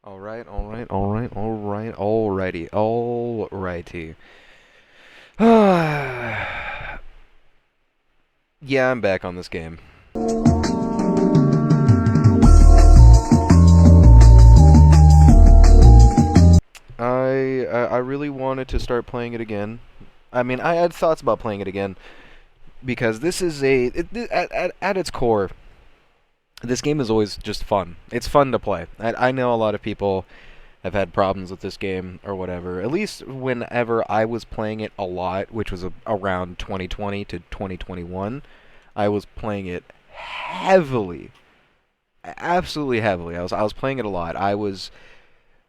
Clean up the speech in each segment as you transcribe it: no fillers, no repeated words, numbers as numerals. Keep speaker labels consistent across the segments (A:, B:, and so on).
A: Alrighty. Yeah, I'm back on this game. I really wanted to start playing it again. I mean, I had thoughts about playing it again because this is at its core, this game is always just fun. It's fun to play. I know a lot of people have had problems with this game or whatever. At least whenever I was playing it a lot, which was around 2020 to 2021, I was playing it heavily, absolutely heavily. I was playing it a lot. I was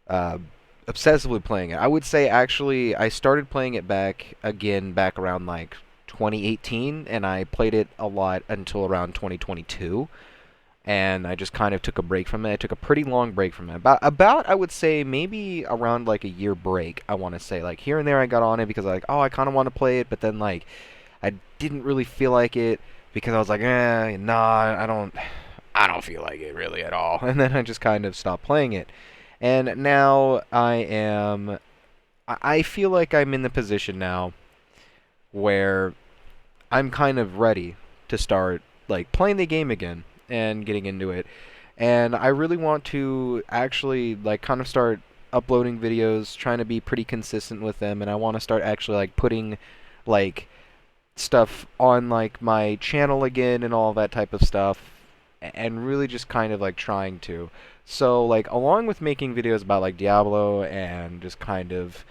A: uh, obsessively playing it. I would say actually I started playing it back around like 2018, and I played it a lot until around 2022. And I just kind of took a break from it. I took a pretty long break from it. About I would say maybe around like a year break. I want to say like here and there I got on it because like, oh, I kind of want to play it, but then like I didn't really feel like it because I was like, nah, I don't feel like it really at all. And then I just kind of stopped playing it. And now I feel like I'm in the position now where I'm kind of ready to start like playing the game again and getting into it. And I really want to actually like kind of start uploading videos, trying to be pretty consistent with them, and I want to start actually like putting like stuff on like my channel again and all that type of stuff, and really just kind of like trying to. So like along with making videos about like Diablo and just kind of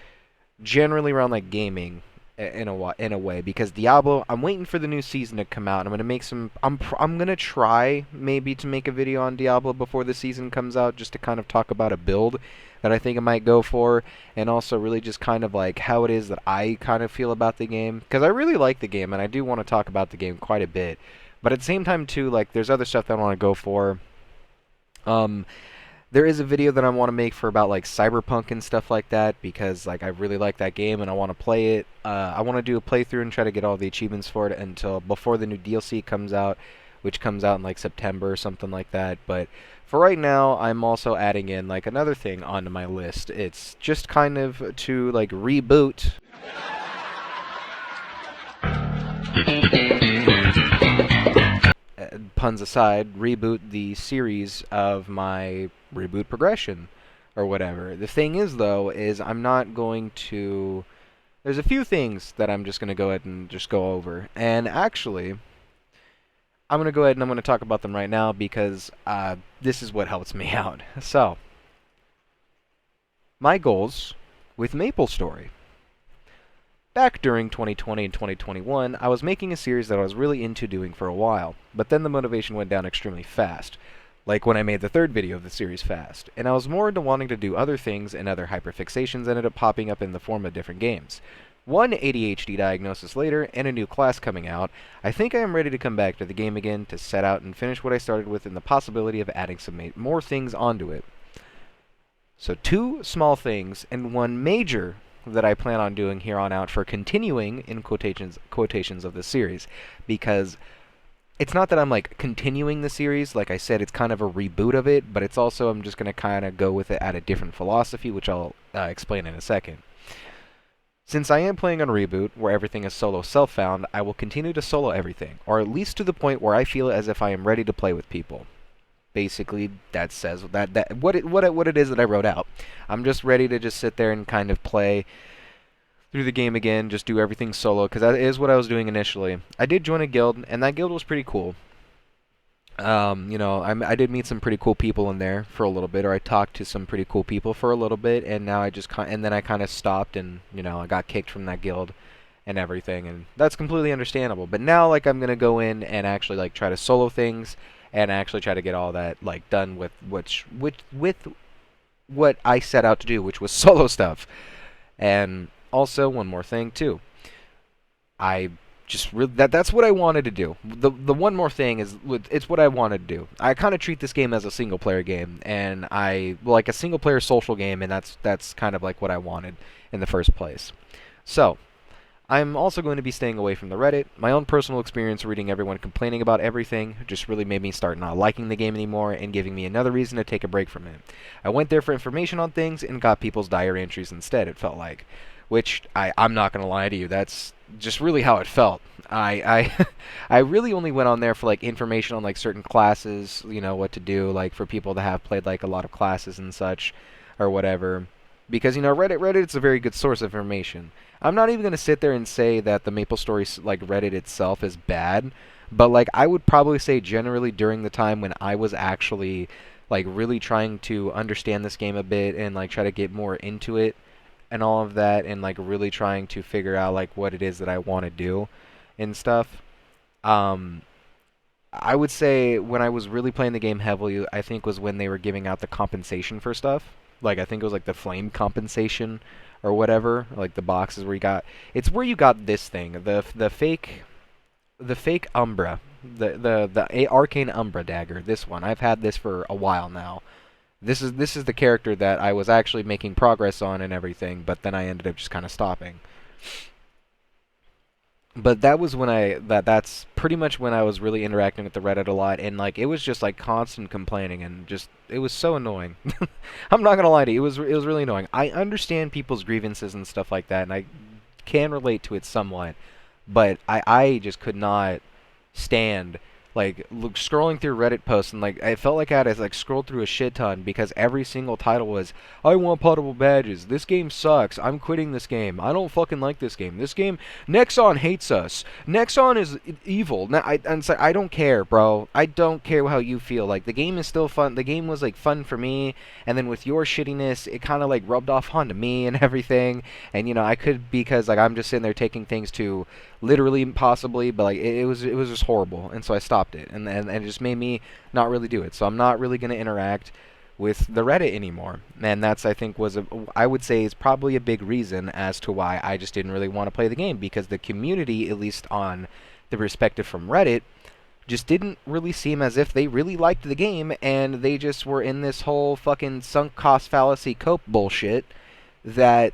A: generally around like gaming in a way, because Diablo, I'm waiting for the new season to come out. I'm gonna make some. I'm gonna try maybe to make a video on Diablo before the season comes out, just to kind of talk about a build that I think I might go for, and also really just kind of like how it is that I kind of feel about the game, because I really like the game and I do want to talk about the game quite a bit. But at the same time too, like there's other stuff that I want to go for. Um, there is a video that I want to make for about like Cyberpunk and stuff like that, because like I really like that game and I want to play it. I want to do a playthrough and try to get all the achievements for it until before the new DLC comes out, which comes out in like September or something like that. But for right now, I'm also adding in like another thing onto my list. It's just kind of to like reboot. Puns aside, reboot the series of my reboot progression or whatever. The thing is, though, is I'm not going to. There's a few things that I'm just going to go ahead and just go over. And actually, I'm going to go ahead and I'm going to talk about them right now because this is what helps me out. So, my goals with MapleStory. Back during 2020 and 2021, I was making a series that I was really into doing for a while, but then the motivation went down extremely fast, like when I made the third video of the series fast, and I was more into wanting to do other things, and other hyperfixations ended up popping up in the form of different games. One ADHD diagnosis later, and a new class coming out, I think I am ready to come back to the game again to set out and finish what I started with, and the possibility of adding some more things onto it. So two small things and one major that I plan on doing here on out for continuing in quotations of the series, because it's not that I'm like continuing the series. Like I said, it's kind of a reboot of it, but it's also I'm just going to kind of go with it at a different philosophy, which I'll explain in a second. Since I am playing on Reboot, where everything is solo self-found, I will continue to solo everything, or at least to the point where I feel as if I am ready to play with people. Basically, that says what it is that I wrote out. I'm just ready to just sit there and kind of play through the game again, just do everything solo, because that is what I was doing initially. I did join a guild, and that guild was pretty cool. I did meet some pretty cool people in there for a little bit, or I talked to some pretty cool people for a little bit, and now and then I kind of stopped, and I got kicked from that guild and everything, and that's completely understandable. But now, like, I'm gonna go in and actually like try to solo things, and actually try to get all that like done with with what I set out to do, which was solo stuff. And also one more thing too. I that's what I wanted to do. The one more thing is it's what I wanted to do. I kind of treat this game as a single player game, and I like a single player social game, and that's kind of like what I wanted in the first place. So, I'm also going to be staying away from the Reddit. My own personal experience reading everyone complaining about everything just really made me start not liking the game anymore and giving me another reason to take a break from it. I went there for information on things and got people's diary entries instead, it felt like. Which, I'm not going to lie to you, that's just really how it felt. I really only went on there for like information on like certain classes, you know, what to do, like for people that have played like a lot of classes and such, or whatever. Because, you know, Reddit's a very good source of information. I'm not even going to sit there and say that the MapleStory like Reddit itself is bad, but like I would probably say generally during the time when I was actually like really trying to understand this game a bit and like try to get more into it and all of that and like really trying to figure out like what it is that I want to do and stuff. Um I would say when I was really playing the game heavily, I think was when they were giving out the compensation for stuff. Like I think it was like the flame compensation or whatever, like the boxes where you got it's where you got this thing, the fake Umbra, the arcane Umbra dagger. This one. I've had this for a while now. This is the character that I was actually making progress on and everything, but then I ended up just kind of stopping. But that was when that's pretty much when I was really interacting with the Reddit a lot, and like it was just like constant complaining and just it was so annoying. I'm not gonna lie to you, it was really annoying. I understand people's grievances and stuff like that, and I can relate to it somewhat, but I just could not stand like scrolling through Reddit posts and like I felt like I had to like scroll through a shit ton because every single title was I want potable badges. This game sucks. I'm quitting this game. I don't fucking like this game. This game Nexon hates us. Nexon is evil. Now I'm sorry, I don't care, bro. I don't care how you feel. Like the game is still fun. The game was like fun for me, and then with your shittiness, it kind of like rubbed off onto me and everything. And you know, I could because like I'm just sitting there taking things to literally possibly, but like it was just horrible, and so I stopped it, and it just made me not really do it. So I'm not really gonna interact with the Reddit anymore, and that's I think I would say is probably a big reason as to why I just didn't really want to play the game because the community, at least on the perspective from Reddit, just didn't really seem as if they really liked the game, and they just were in this whole fucking sunk cost fallacy cope bullshit that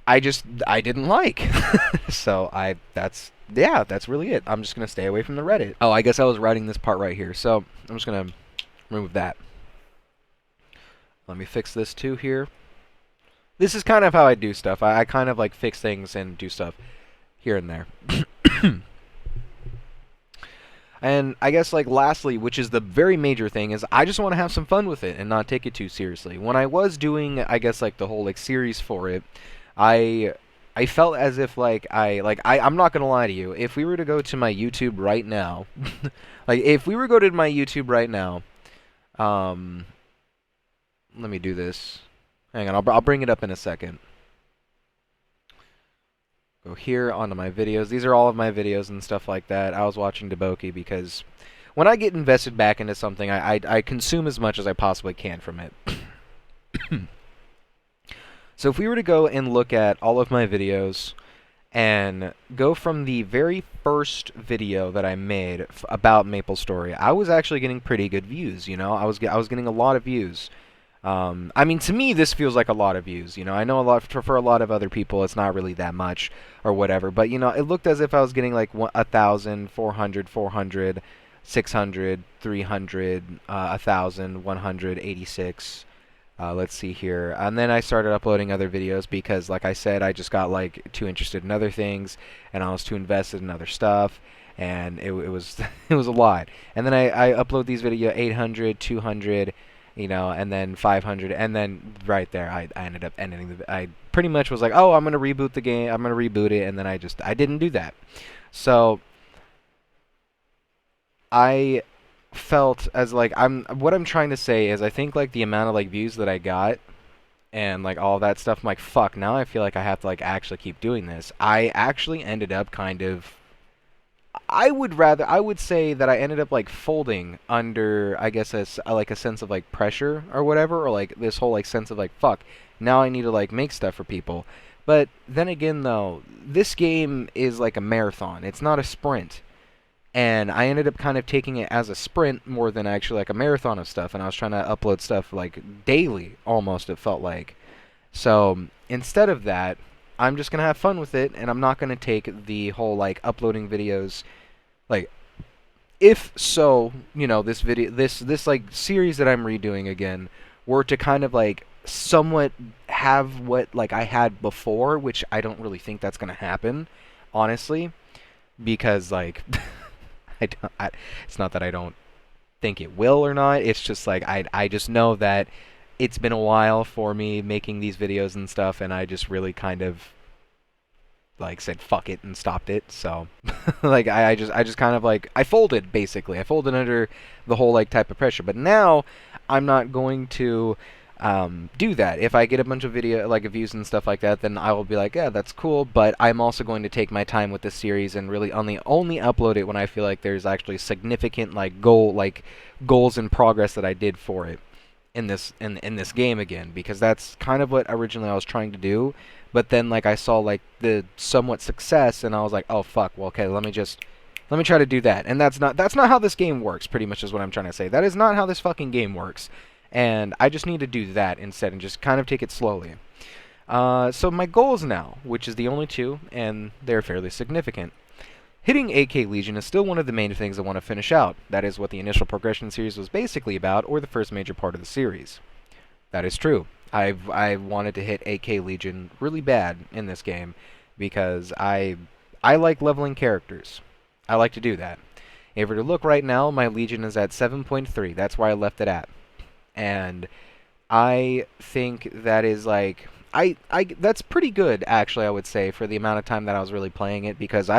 A: I didn't like. So that's really it. I'm just gonna stay away from the Reddit. Oh, I guess I was writing this part right here, so I'm just gonna remove that. Let me fix this too here. This is kind of how I do stuff. I kind of like fix things and do stuff here and there. And I guess like lastly, which is the very major thing, is I just want to have some fun with it and not take it too seriously. When I was doing, I guess like the whole like series for it, I I felt as if I'm not gonna lie to you. If we were to go to my YouTube right now, like if we were to go to my YouTube right now, um, let me do this. Hang on, I'll bring it up in a second. Go here onto my videos. These are all of my videos and stuff like that. I was watching Deboki because when I get invested back into something, I consume as much as I possibly can from it. So if we were to go and look at all of my videos and go from the very first video that I made about MapleStory, I was actually getting pretty good views, you know? I was getting a lot of views. I mean, to me, this feels like a lot of views. You know, I know a lot for a lot of other people, it's not really that much or whatever. But you know, it looked as if I was getting like 1,000, 400, 400, 600, 300, 1,000, 186. Let's see here. And then I started uploading other videos because, like I said, I just got like too interested in other things, and I was too invested in other stuff, and it was it was a lot. And then I upload these videos 800, 200. You know, and then 500, and then right there, I ended up ending I pretty much was like, oh, I'm gonna reboot the game, I'm gonna reboot it, and then I didn't do that. So I felt as like what I'm trying to say is I think like the amount of like views that I got and like all that stuff, I'm like, fuck, now I feel like I have to like actually keep doing this. I actually ended up kind of I would say that I ended up like folding under, I guess, like a sense of like pressure or whatever, or like this whole like sense of like, fuck, now I need to like make stuff for people. But then again though, this game is like a marathon. It's not a sprint. And I ended up kind of taking it as a sprint more than actually like a marathon of stuff, and I was trying to upload stuff like daily almost, it felt like. So instead of that, I'm just gonna have fun with it, and I'm not gonna take the whole like uploading videos like if so, this video, this like series that I'm redoing again, were to kind of like somewhat have what like I had before, which I don't really think that's gonna happen, honestly, because like it's not that I don't think it will or not. It's just like I just know that it's been a while for me making these videos and stuff, and I just really kind of like said fuck it and stopped it. So like I just kind of like I folded basically. I folded under the whole like type of pressure. But now I'm not going to do that. If I get a bunch of video like views and stuff like that, then I will be like, yeah, that's cool. But I'm also going to take my time with this series and really only upload it when I feel like there's actually significant like goals and progress that I did for it in this game again, because that's kind of what originally I was trying to do. But then like I saw like the somewhat success, and I was like, oh fuck, well okay, let me try to do that. And that's not how this game works, pretty much is what I'm trying to say. That is not how this fucking game works. And I just need to do that instead and just kind of take it slowly. So my goals now, which is the only two, and they're fairly significant. Hitting AK Legion is still one of the main things I want to finish out. That is what the initial progression series was basically about, or the first major part of the series. That is true. I wanted to hit AK Legion really bad in this game because I like leveling characters. I like to do that. If we were to look right now, my Legion is at 7.3. That's where I left it at. And I think that is like that's pretty good actually, I would say, for the amount of time that I was really playing it, because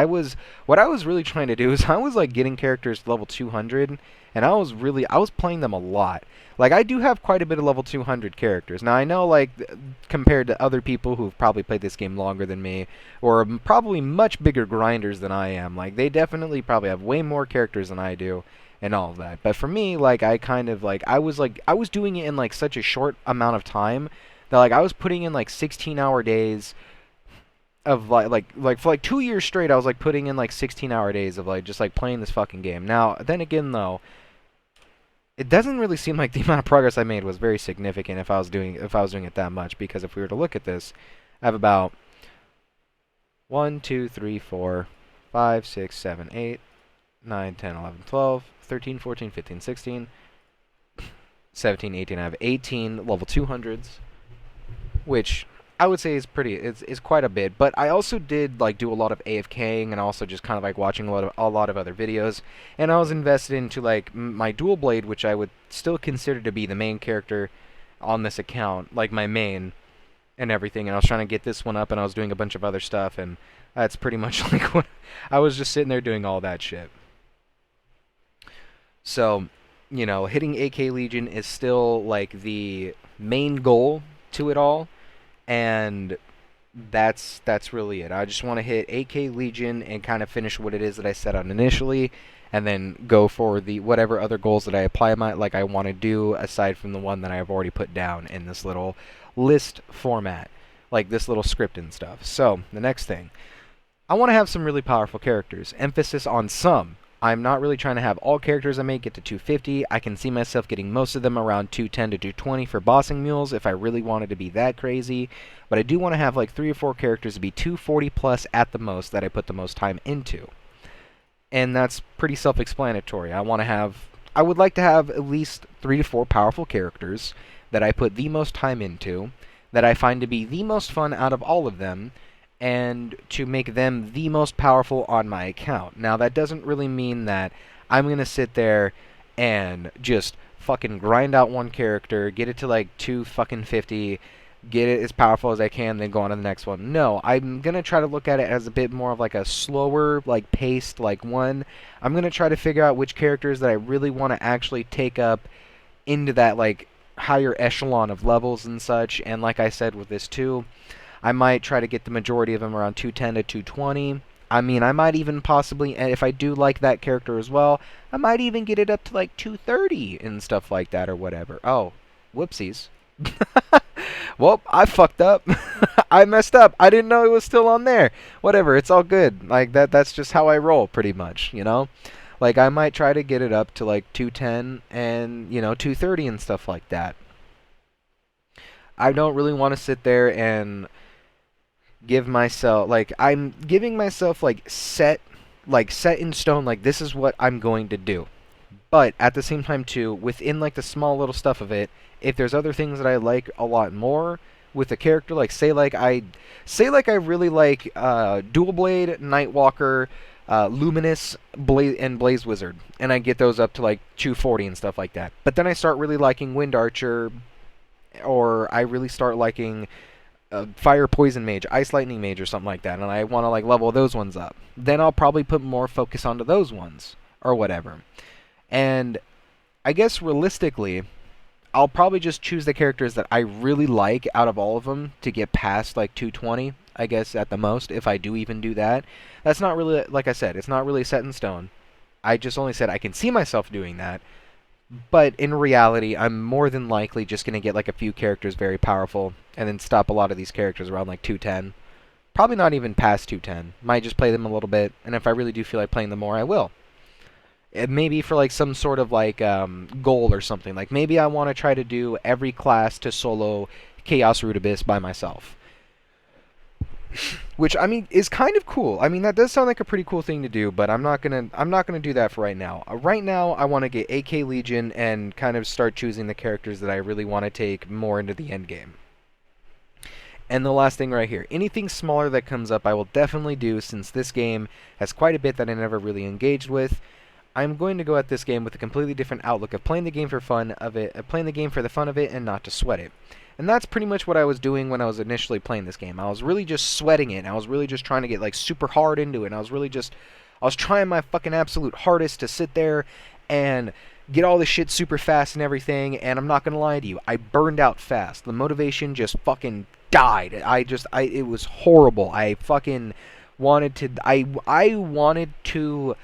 A: what I was really trying to do is I was like getting characters to level 200, and I was playing them a lot. Like I do have quite a bit of level 200 characters. Now I know like compared to other people who've probably played this game longer than me, or probably much bigger grinders than I am, like they definitely probably have way more characters than I do and all of that. But for me, like I kind of like I was doing it in like such a short amount of time that like I was putting in like 16-hour days of like for like 2 years straight. I was like putting in like 16-hour days of like just like playing this fucking game. Now then again though, it doesn't really seem like the amount of progress I made was very significant if I was doing it that much, because if we were to look at this, I have about 1 2 3 4 5 6 7 8 9 10 11 12 13 14 15 16 17 18. I have 18 level 200s, which I would say is quite a bit. But I also did like do a lot of AFKing, and also just kind of like watching a lot of other videos. And I was invested into like my dual blade, which I would still consider to be the main character on this account, like my main and everything. And I was trying to get this one up, and I was doing a bunch of other stuff, and that's pretty much like what I was just sitting there doing all that shit. So, hitting AK Legion is still like the main goal to it all, and that's really it. I just want to hit AK Legion and kind of finish what it is that I set out initially, and then go for the whatever other goals that I I want to do aside from the one that I've already put down in this little list format, like this little script and stuff. So, the next thing, I want to have some really powerful characters. Emphasis on some. I'm not really trying to have all characters I make get to 250. I can see myself getting most of them around 210 to 220 for bossing mules if I really wanted to be that crazy. But I do want to have like 3 or 4 characters to be 240 plus at the most that I put the most time into. And that's pretty self-explanatory. I would like to have at least 3 to 4 powerful characters that I put the most time into, that I find to be the most fun out of all of them, and to make them the most powerful on my account. Now, that doesn't really mean that I'm going to sit there and just fucking grind out one character, get it to like 250, get it as powerful as I can, then go on to the next one. No, I'm going to try to look at it as a bit more of like a slower, like paced, like one. I'm going to try to figure out which characters that I really want to actually take up into that like higher echelon of levels and such. And like I said with this too, I might try to get the majority of them around 210 to 220. I mean, I might even possibly, and if I do like that character as well, I might even get it up to like 230 and stuff like that or whatever. Oh, whoopsies. Well, I fucked up. I messed up. I didn't know it was still on there. Whatever, it's all good. Like that's just how I roll pretty much, Like I might try to get it up to like 210 and, 230 and stuff like that. I don't really want to sit there and give myself, like, I'm giving myself like set in stone, like this is what I'm going to do. But at the same time too, within like the small little stuff of it, if there's other things that I like a lot more with the character, like say like I really like Dual Blade, Nightwalker, Luminous, and Blaze Wizard, and I get those up to like 240 and stuff like that. But then I start really liking Wind Archer, or I really start liking Fire Poison Mage, Ice Lightning Mage, or something like that, and I want to like level those ones up. Then I'll probably put more focus onto those ones or whatever. And I guess realistically, I'll probably just choose the characters that I really like out of all of them to get past like 220, I guess at the most, if I do even do that. That's not really, like I said, it's not really set in stone. I just only said I can see myself doing that, but in reality, I'm more than likely just going to get like a few characters very powerful and then stop a lot of these characters around like 210. Probably not even past 210. Might just play them a little bit, and if I really do feel like playing them more, I will. Maybe for like some sort of like goal or something. Like maybe I want to try to do every class to solo Chaos Root Abyss by myself. Which I mean is kind of cool. I mean that does sound like a pretty cool thing to do, but I'm not gonna do that for right now. Right now I want to get AK Legion and kind of start choosing the characters that I really want to take more into the end game. And the last thing right here, anything smaller that comes up I will definitely do, since this game has quite a bit that I never really engaged with. I'm going to go at this game with a completely different outlook of playing the game for fun of it, playing the game for the fun of it, and not to sweat it. And that's pretty much what I was doing when I was initially playing this game. I was really just sweating it, and I was really just trying to get like super hard into it. And I was trying my fucking absolute hardest to sit there and get all this shit super fast and everything. And I'm not gonna lie to you, I burned out fast. The motivation just fucking died. It was horrible. I fucking wanted to, I wanted to.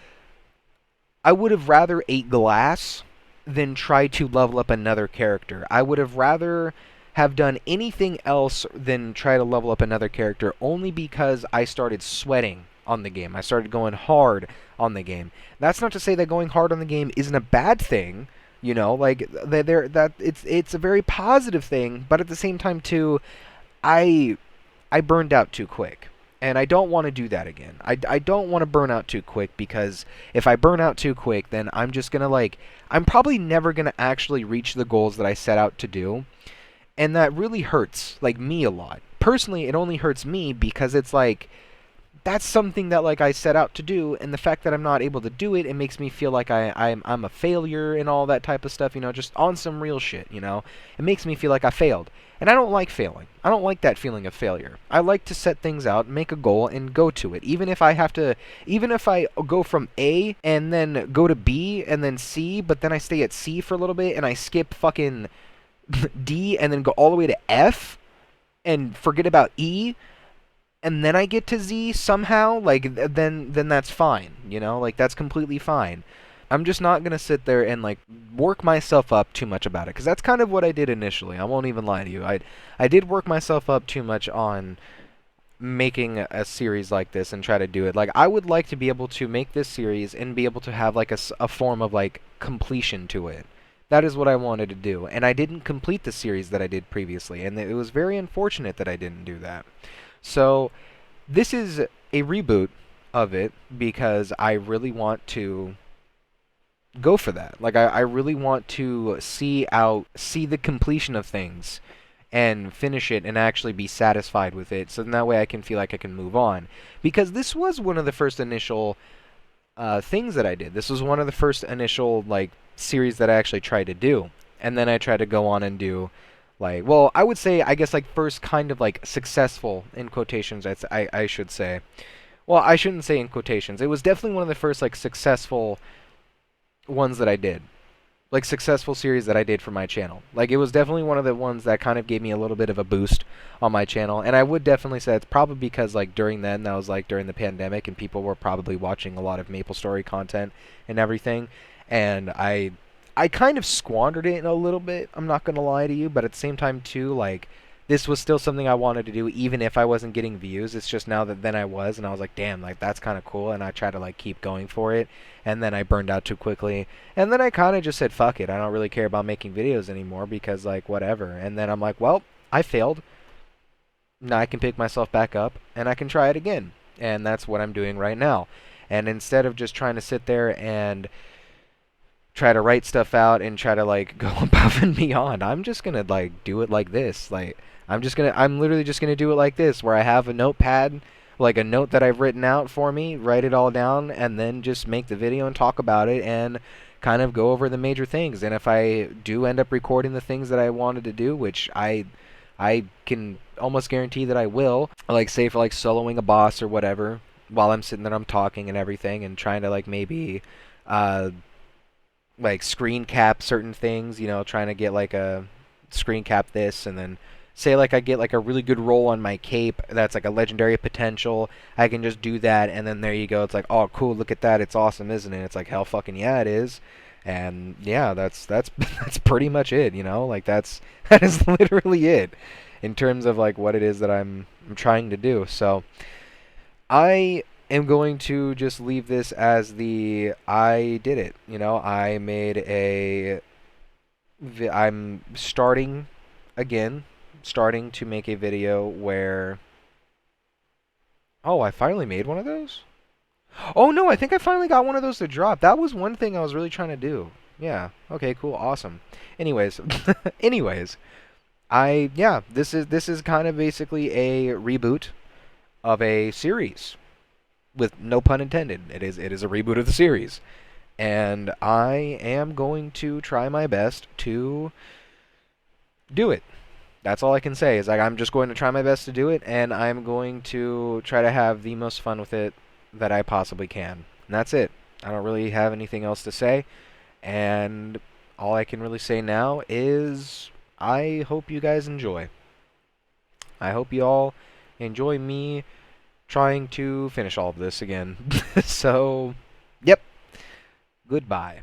A: I would have rather ate glass than try to level up another character. I would have rather have done anything else than try to level up another character, only because I started sweating on the game. I started going hard on the game. That's not to say that going hard on the game isn't a bad thing, you know, like that it's a very positive thing, but at the same time too, I I burned out too quick. And I don't want to do that again. I don't want to burn out too quick, because if I burn out too quick, then I'm just going to I'm probably never going to actually reach the goals that I set out to do. And that really hurts, like, me a lot. Personally, it only hurts me because it's like, that's something that I set out to do, and the fact that I'm not able to do it, it makes me feel like I'm a failure and all that type of stuff, just on some real shit. It makes me feel like I failed. And I don't like failing. I don't like that feeling of failure. I like to set things out, make a goal, and go to it. Even if I go from A and then go to B and then C, but then I stay at C for a little bit and I skip fucking D and then go all the way to F and forget about E, and then I get to Z somehow, then that's fine, that's completely fine. I'm just not gonna sit there and work myself up too much about it, because that's kind of what I did initially. I won't even lie to you. I did work myself up too much on making a series like this and try to do it. I would like to be able to make this series and be able to have a form of completion to it. That is what I wanted to do, and I didn't complete the series that I did previously, and it was very unfortunate that I didn't do that. So this is a reboot of it because I really want to go for that. I really want to see the completion of things and finish it and actually be satisfied with it, so then that way I can feel like I can move on. Because this was one of the first initial things that I did. This was one of the first initial series that I actually tried to do, and then I tried to go on and do well, I would say, I guess, first kind of successful, in quotations, I should say. Well, I shouldn't say in quotations. It was definitely one of the first successful ones that I did. Successful series that I did for my channel. It was definitely one of the ones that kind of gave me a little bit of a boost on my channel. And I would definitely say it's probably because during then, that was during the pandemic, and people were probably watching a lot of MapleStory content and everything. And I kind of squandered it a little bit, I'm not gonna lie to you, but at the same time too, this was still something I wanted to do even if I wasn't getting views. It's just now that then I was, and I was like, damn, that's kind of cool, and I tried to keep going for it, and then I burned out too quickly, and then I kind of just said, fuck it, I don't really care about making videos anymore, because whatever. And then I'm like, well, I failed. now I can pick myself back up and I can try it again. And that's what I'm doing right now. And instead of just trying to sit there and try to write stuff out and try to like go above and beyond, I'm just gonna like do it like this. Like I'm literally just gonna do it like this, where I have a notepad, like a note that I've written out for me, write it all down, and then just make the video and talk about it and kind of go over the major things. And if I do end up recording the things that I wanted to do, which I can almost guarantee that I will, like say for like soloing a boss or whatever, while I'm sitting there I'm talking and everything and trying to like maybe uh like screen cap certain things, trying to get like a screen cap this and then say like I get like a really good roll on my cape that's like a legendary potential. I can just do that and then there you go. It's like, "Oh, cool, look at that. It's awesome, isn't it?" It's like, "Hell fucking yeah, it is." And yeah, that's that's pretty much it, Like that is literally it in terms of like what it is that I'm trying to do. So, I am going to just leave this as the I did it. I made I'm starting to make a video where, oh, I finally made one of those? Oh no, I think I finally got one of those to drop. That was one thing I was really trying to do. Yeah. Okay, cool. Awesome. Anyways, anyways, yeah, this is kind of basically a reboot of a series with no pun intended. It is a reboot of the series. And I am going to try my best to do it. That's all I can say. Is like I'm just going to try my best to do it, and I'm going to try to have the most fun with it that I possibly can. And that's it. I don't really have anything else to say, and all I can really say now is I hope you guys enjoy. I hope you all enjoy me trying to finish all of this again. So, yep. Goodbye.